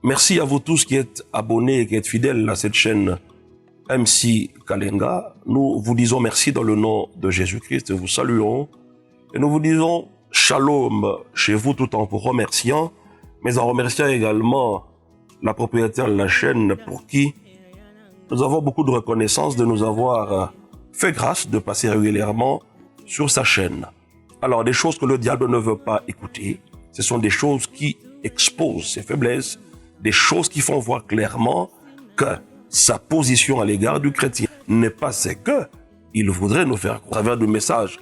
Merci à vous tous qui êtes abonnés et qui êtes fidèles à cette chaîne MC Kalenga. Nous vous disons merci dans le nom de Jésus-Christ. Nous vous saluons et nous vous disons shalom chez vous tout en vous remerciant, mais en remerciant également la propriétaire de la chaîne pour qui nous avons beaucoup de reconnaissance de nous avoir fait grâce de passer régulièrement sur sa chaîne. Alors, des choses que le diable ne veut pas écouter, ce sont des choses qui exposent ses faiblesses, des choses qui font voir clairement que sa position à l'égard du chrétien n'est pas ce que il voudrait nous faire croire. À travers le message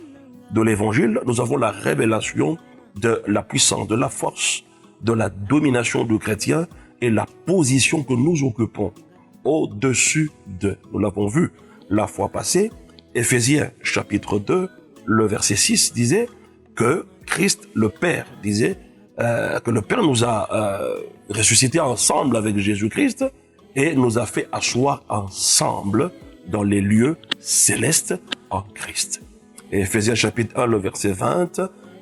de l'évangile, nous avons la révélation de la puissance, de la force, de la domination du chrétien et la position que nous occupons au-dessus de. Nous l'avons vu la fois passée, Éphésiens chapitre 2, le verset 6 disait que Christ, le Père, disait que le Père nous a ressuscités ensemble avec Jésus-Christ et nous a fait asseoir ensemble dans les lieux célestes en Christ. Et Éphésiens chapitre 1, le verset 20,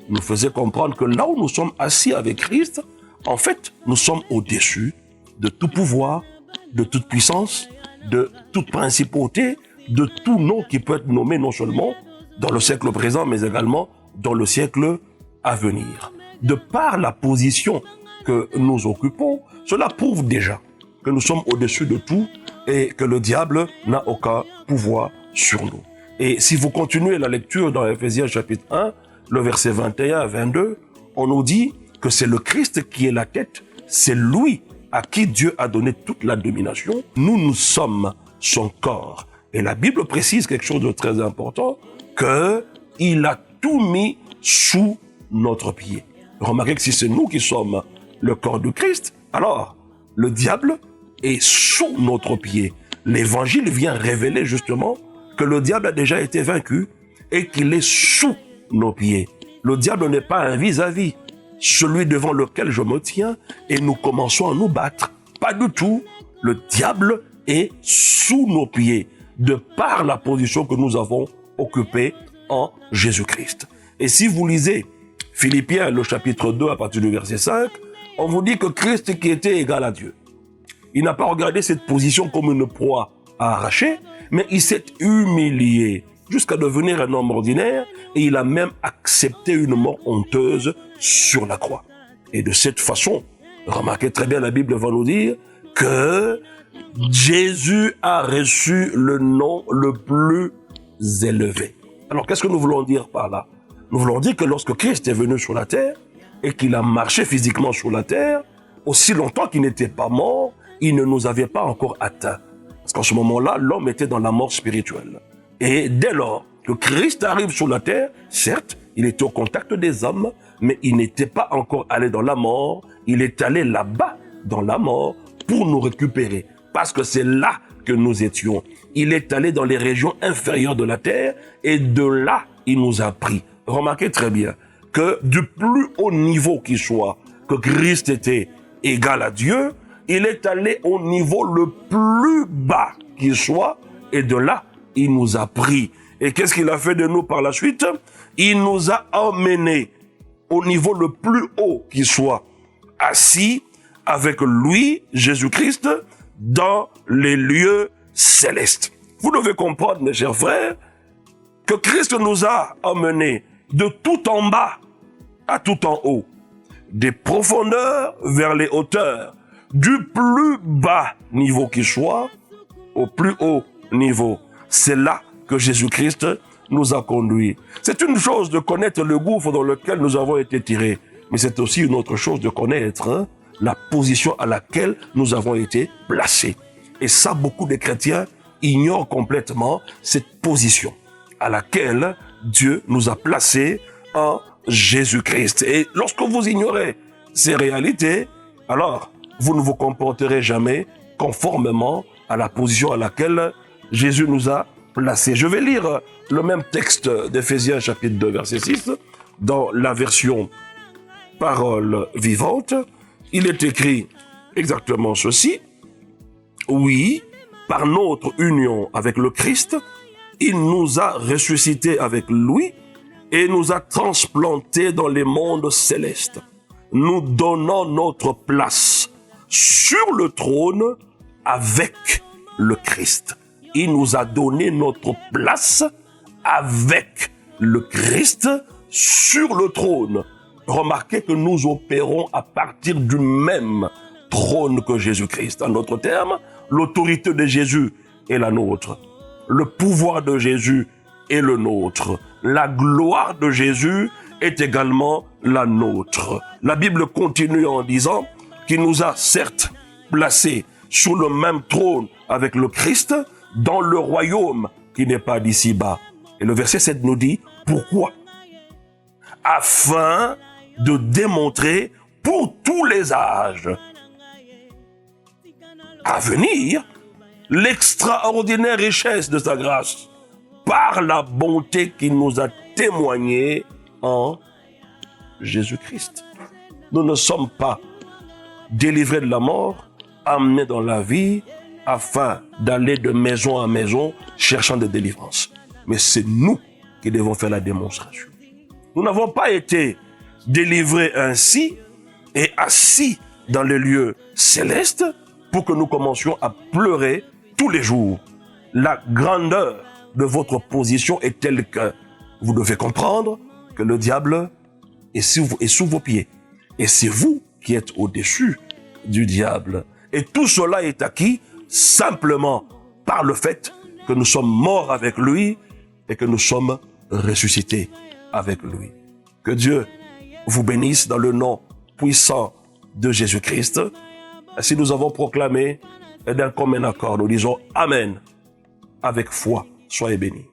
nous faisait comprendre que là où nous sommes assis avec Christ, en fait, nous sommes au-dessus de tout pouvoir, de toute puissance, de toute principauté, de tout nom qui peut être nommé non seulement dans le siècle présent, mais également dans le siècle à venir. De par la position que nous occupons, cela prouve déjà que nous sommes au-dessus de tout et que le diable n'a aucun pouvoir sur nous. Et si vous continuez la lecture dans Éphésiens chapitre 1, le verset 21 à 22, on nous dit que c'est le Christ qui est la tête, c'est lui à qui Dieu a donné toute la domination. Nous sommes son corps. Et la Bible précise quelque chose de très important, qu'il a tout mis sous notre pied. Remarquez que si c'est nous qui sommes le corps du Christ, alors le diable est sous notre pied. L'évangile vient révéler justement que le diable a déjà été vaincu et qu'il est sous nos pieds. Le diable n'est pas un vis-à-vis, celui devant lequel je me tiens et nous commençons à nous battre. Pas du tout. Le diable est sous nos pieds de par la position que nous avons occupée en Jésus-Christ. Et si vous lisez Philippiens, le chapitre 2, à partir du verset 5, on vous dit que Christ qui était égal à Dieu, il n'a pas regardé cette position comme une proie à arracher, mais il s'est humilié jusqu'à devenir un homme ordinaire et il a même accepté une mort honteuse sur la croix. Et de cette façon, remarquez très bien, la Bible va nous dire que Jésus a reçu le nom le plus élevé. Alors, qu'est-ce que nous voulons dire par là? Nous voulons dire que lorsque Christ est venu sur la terre et qu'il a marché physiquement sur la terre, aussi longtemps qu'il n'était pas mort, il ne nous avait pas encore atteints. Parce qu'en ce moment-là, l'homme était dans la mort spirituelle. Et dès lors que Christ arrive sur la terre, certes, il était au contact des hommes, mais il n'était pas encore allé dans la mort. Il est allé là-bas, dans la mort, pour nous récupérer. Parce que c'est là que nous étions. Il est allé dans les régions inférieures de la terre et de là, il nous a pris. Remarquez très bien que du plus haut niveau qu'il soit, que Christ était égal à Dieu, il est allé au niveau le plus bas qu'il soit et de là, il nous a pris. Et qu'est-ce qu'il a fait de nous par la suite? Il nous a emmenés au niveau le plus haut qu'il soit, assis avec lui, Jésus-Christ, dans les lieux célestes. Vous devez comprendre, mes chers frères, que Christ nous a emmenés de tout en bas à tout en haut, des profondeurs vers les hauteurs, du plus bas niveau qui soit au plus haut niveau. C'est là que Jésus-Christ nous a conduits. C'est une chose de connaître le gouffre dans lequel nous avons été tirés, mais c'est aussi une autre chose de connaître la position à laquelle nous avons été placés. Et ça, beaucoup de chrétiens ignorent complètement cette position à laquelle Dieu nous a placés en Jésus-Christ. Et lorsque vous ignorez ces réalités, alors vous ne vous comporterez jamais conformément à la position à laquelle Jésus nous a placés. Je vais lire le même texte d'Éphésiens chapitre 2, verset 6, dans la version Parole vivante. Il est écrit exactement ceci. Oui, par notre union avec le Christ, il nous a ressuscités avec lui et nous a transplantés dans les mondes célestes, nous donnant notre place sur le trône avec le Christ. Il nous a donné notre place avec le Christ sur le trône. Remarquez que nous opérons à partir du même trône que Jésus-Christ. En d'autres termes, l'autorité de Jésus est la nôtre. Le pouvoir de Jésus est le nôtre. La gloire de Jésus est également la nôtre. La Bible continue en disant qu'il nous a certes placés sur le même trône avec le Christ dans le royaume qui n'est pas d'ici-bas. Et le verset 7 nous dit pourquoi? Afin de démontrer pour tous les âges à venir l'extraordinaire richesse de sa grâce par la bonté qu'il nous a témoignée en Jésus-Christ. Nous ne sommes pas délivrés de la mort, amenés dans la vie afin d'aller de maison en maison cherchant des délivrances. Mais c'est nous qui devons faire la démonstration. Nous n'avons pas été délivrés ainsi et assis dans les lieux célestes pour que nous commencions à pleurer tous les jours. La grandeur de votre position est telle que vous devez comprendre que le diable est sous vos pieds. Et c'est vous qui êtes au-dessus du diable. Et tout cela est acquis simplement par le fait que nous sommes morts avec lui et que nous sommes ressuscités avec lui. Que Dieu vous bénisse dans le nom puissant de Jésus-Christ. Ainsi nous avons proclamé et d'un commun accord, nous disons Amen avec foi. Soyez bénis.